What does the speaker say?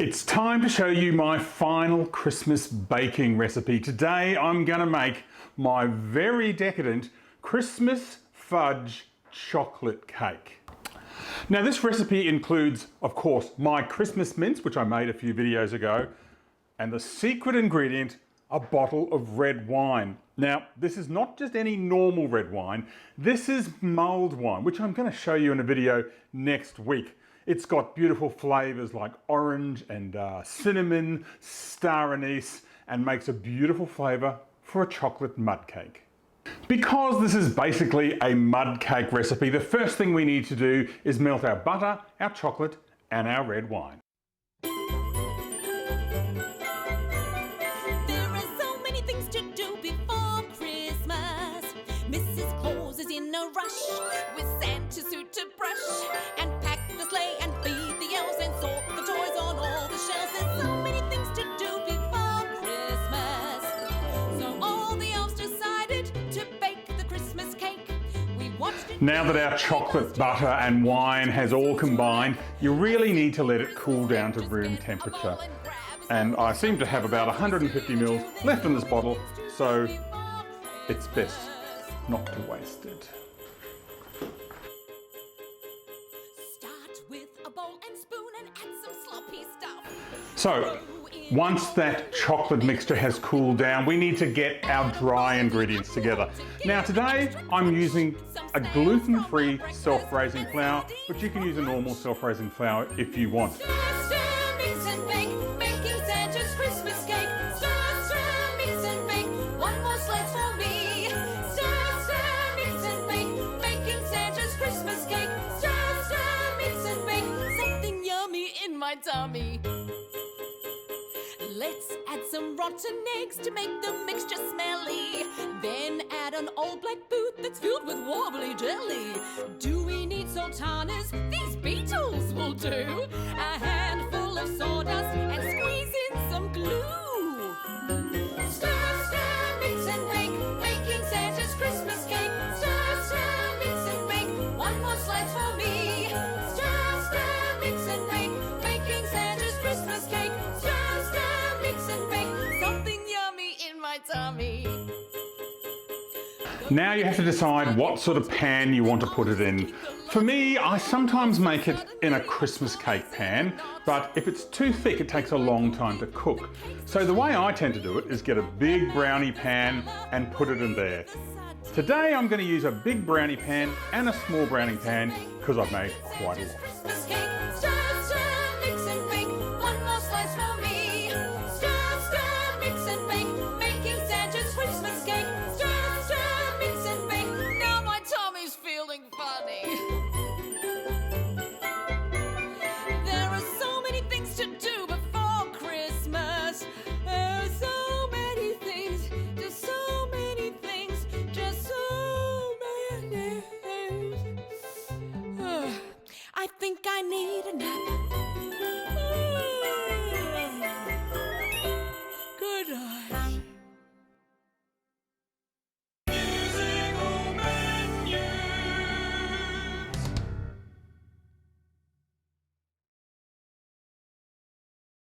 It's time to show you my final Christmas baking recipe. Today I'm going to make my very decadent Christmas fudge chocolate cake. Now this recipe includes, of course, my Christmas mince, which I made a few videos ago, and the secret ingredient, a bottle of red wine. Now this is not just any normal red wine, this is mulled wine, which I'm going to show you in a video next week. It's got beautiful flavours like orange and cinnamon, star anise, and makes a beautiful flavour for a chocolate mud cake. Because this is basically a mud cake recipe, the first thing we need to do is melt our butter, our chocolate, and our red wine. There are so many things to do before Christmas. Mrs. Claus is in a rush with Santa's suit to brush and pack the sleigh and feed the elves and sort the toys on all the shelves. There's so many things to do before Christmas. So all the elves decided to bake the Christmas cake. We watched it. Now that our chocolate, butter and wine has all combined, you really need to let it cool down to room temperature. And I seem to have about 150 ml left in this bottle, so it's best not to waste it. Start with a bowl and spoon and add some sloppy stuff. So once that chocolate mixture has cooled down, we need to get our dry ingredients together. Now today I'm using a gluten-free self-raising flour, but you can use a normal self-raising flour if you want. Stir, stir, mix and bake, making Santa's Christmas cake. Stir, stir, mix and bake, one more slice for me. Stir, stir, mix and bake, making Santa's Christmas cake. Stir, stir, mix and bake, something yummy in my tummy. Let's add some rotten eggs to make the mixture smelly. Then add an old black boot that's filled with wobbly jelly. Do we need sultanas? These beetles will do. A handful of sawdust and squeeze in some glue. Stir, stir, mix and bake, making Santa's Christmas cake. Stir, stir, mix and bake, one more slice for me. Stir, stir, mix and bake, making Santa's Christmas cake. Stir, stir, mix and bake, something yummy in my tummy. Now you have to decide what sort of pan you want to put it in. For me, I sometimes make it in a Christmas cake pan, but if it's too thick, it takes a long time to cook. So the way I tend to do it is get a big brownie pan and put it in there. Today I'm going to use a big brownie pan and a small brownie pan because I've made quite a lot. Christmas cake. Stir,